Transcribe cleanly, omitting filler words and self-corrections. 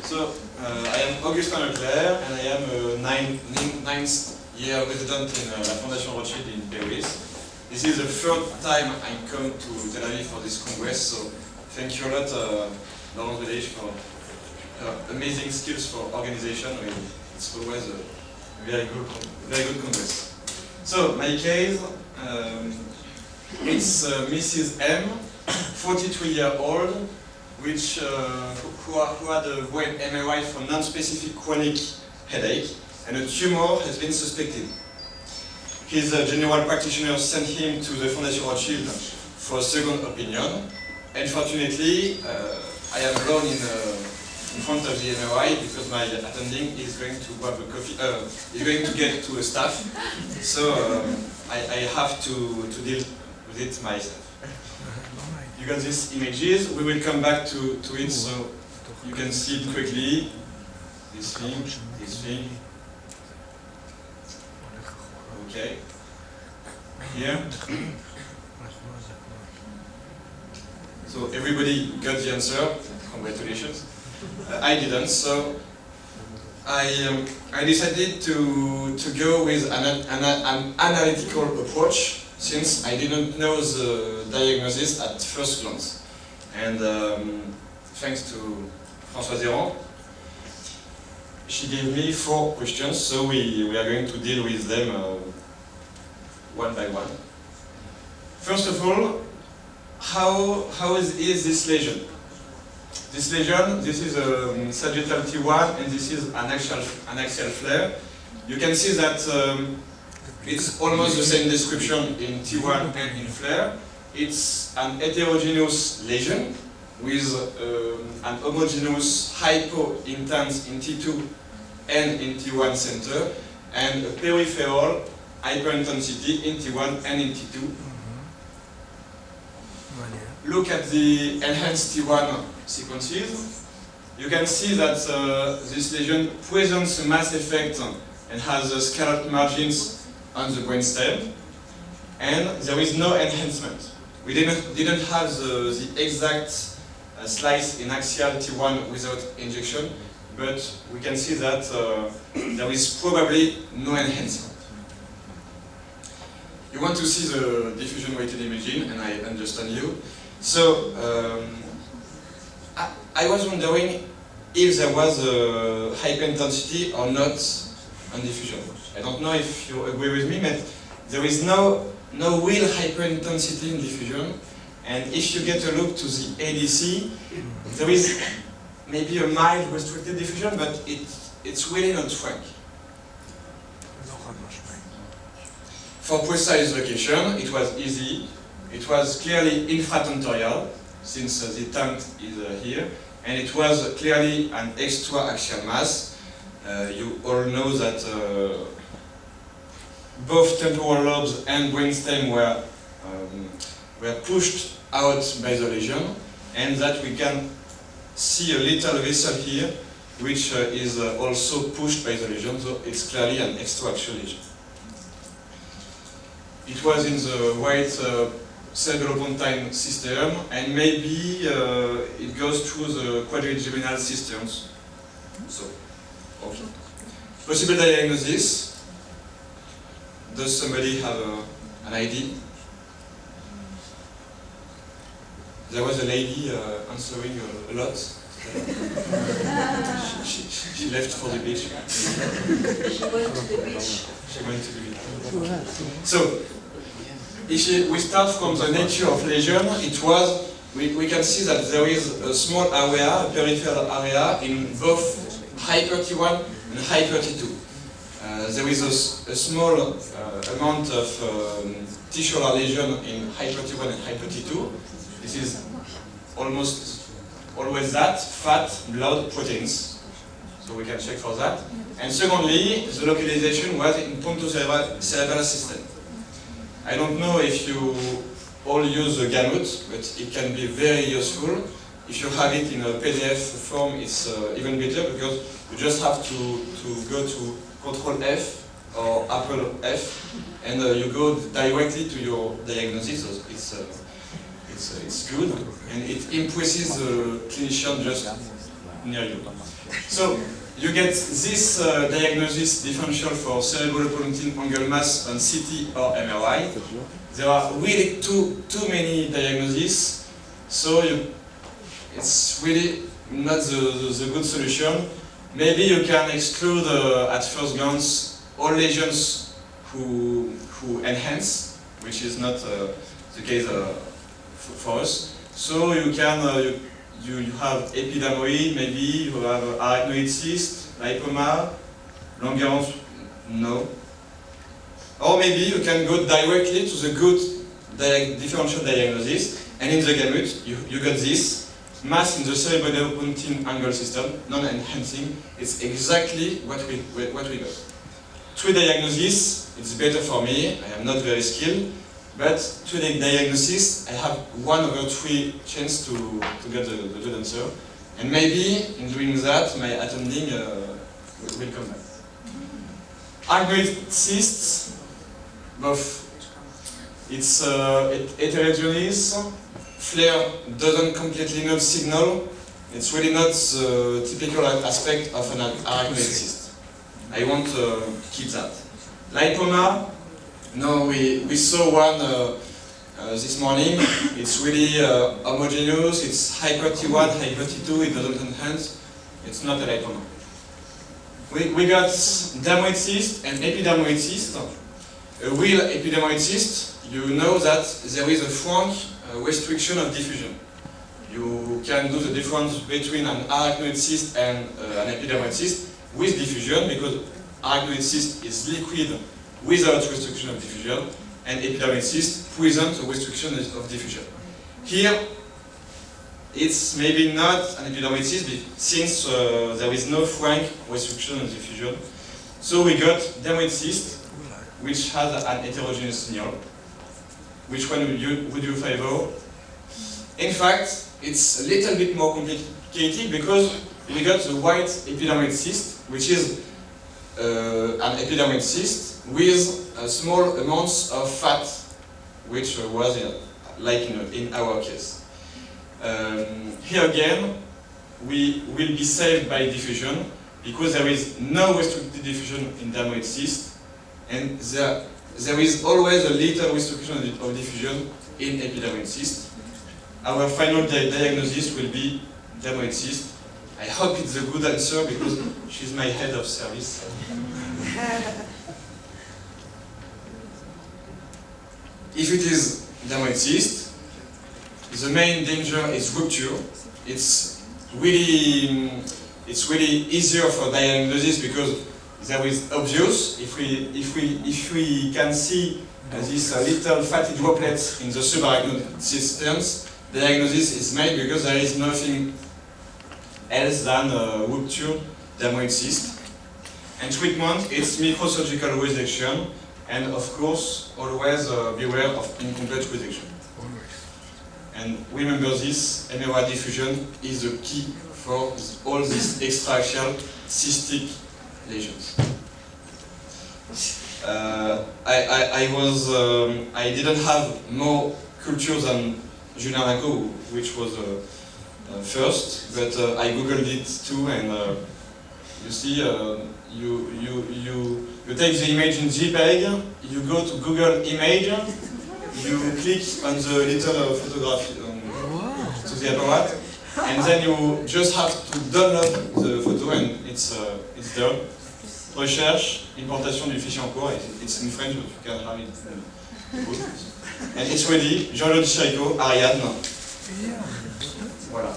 So, I am Augustin LECLER, and I am a ninth year resident in La Fondation Rothschild in Paris. This is the third time I come to Tel Aviv for this congress, so thank you a lot, Laurent Vedech, for amazing skills for organization. It's always a very good congress. So, my case, it's Mrs. M, 43-year-old, which who had a brain MRI for non-specific chronic headache, and a tumor has been suspected. His general practitioner sent him to the Fondation Rothschild for a second opinion. Unfortunately, I am alone in front of the MRI because my attending is going to grab a coffee. Is going to get to a staff, so I have to deal with it myself. You got these images. We will come back to it, so you can see it quickly. This thing. Okay. Here. So everybody got the answer. Congratulations. I didn't, so I decided to go with an analytical approach, since I didn't know the diagnosis at first glance. And thanks to Françoise Zéran, she gave me 4 questions, so we are going to deal with them one by one. First of all, how is this lesion? This lesion, this is a sagittal T1, and this is an axial flare. You can see that it's almost the same description in T1 and in flare. It's an heterogeneous lesion with an homogeneous hypo-intense in T2 and in T1 center, and a peripheral hyperintensity in T1 and in T2. Look at the enhanced T1 sequences. You can see that this lesion presents a mass effect and has scalloped margins on the brainstem, and there is no enhancement. We didn't have the exact slice in axial T1 without injection, but we can see that there is probably no enhancement. You want to see the diffusion weighted imaging, and I understand you. So I was wondering if there was a hyperintensity or not on diffusion. I don't know if you agree with me, but there is no real hyperintensity in diffusion. And if you get a look to the ADC, there is maybe a mild restricted diffusion, but it's really not frank. For precise location, it was easy. It was clearly infratentorial, since the tongue is here, and it was clearly an extra-axial mass. You all know that both temporal lobes and brainstem were pushed out by the lesion, and that we can see a little vessel here, which is also pushed by the lesion, so it's clearly an extra-axial lesion. It was in the right Cerebellopontine system, and maybe it goes through the quadrigeminal systems. So, okay. Possible diagnosis. Does somebody have an idea? There was a lady answering a lot. She left for the beach. She went to the beach. She went to the beach. So, if we start from the nature of lesion, we can see that there is a small area, a peripheral area, in both hyper T1 and hyper T2. There is a small amount of tisular lesion in hyper T1 and hyper T2. This is almost always that, fat, blood, proteins. So we can check for that. And secondly, the localization was in pontocerebellar system. I don't know if you all use the gamut, but it can be very useful. If you have it in a PDF form, it's even better, because you just have to go to Control F or Apple F, and you go directly to your diagnosis. So it's good, and it impresses the clinician just near you. So you get this diagnosis differential for cerebellopontine angle mass on CT or MRI. There are really too many diagnoses, so it's really not the good solution. Maybe you can exclude at first glance all lesions who enhance, which is not the case for us. So you can you have epidermoid, maybe you have arachnoid cyst, lipoma, Langerhans, no. Or maybe you can go directly to the good differential diagnosis, and in the gamut you got this. Mass in the cerebellopontine angle system, non-enhancing, it's exactly what we got. 3 diagnoses, it's better for me, I am not very skilled, but 2 diagnoses, I have 1/3 chance to get the good answer. And maybe in doing that, my attending will come back. Arachnoid cysts, both. It's heterogeneous. Flare doesn't completely not signal. It's really not the typical aspect of an arachnoid cyst. I won't keep that. Lipoma, no, we saw one this morning. It's really homogeneous. It's hyper T1, hyper T2. It doesn't enhance. It's not a lipoma. We got dermoid cyst and epidermoid cyst. A real epidermoid cyst, you know that there is a frank restriction of diffusion. You can do the difference between an arachnoid cyst and an epidermoid cyst with diffusion, because arachnoid cyst is liquid without restriction of diffusion, and epidermoid cyst presents a restriction of diffusion. Here, it's maybe not an epidermoid cyst since there is no frank restriction of diffusion. So we got dermoid cyst, which has an heterogeneous signal. Which one would you favor? In fact, it's a little bit more complicated because we got the white epidermoid cyst, which is an epidermoid cyst with small amounts of fat, which was like in our case. Here again, we will be saved by diffusion because there is no restricted diffusion in dermoid cyst, and there is always a little restriction of diffusion in epidermoid cyst. Our final diagnosis will be dermoid cyst. I hope it's a good answer because she's my head of service. If it is dermoid cyst, the main danger is rupture. It's really easier for diagnosis because there is obvious. If we can see these little fatty droplets in the subarachnoid systems, diagnosis is made because there is nothing else than rupture dermoid cyst. And treatment, it's microsurgical resection, and of course, always beware of incomplete resection. And remember this, MRI diffusion is the key for all these extraaxial cystic lesions. I didn't have more culture than Julien Laco, which was first, but I googled it too, and you see, you take the image in JPEG, you go to Google Image, you click on the little photography to the apparat, and then you just have to download the photo, and it's done. Recherche, importation du fichier en cours, it's in French, but you can have it in both. And it's ready, Jean-Claude Chirico, Ariadne. Voilà.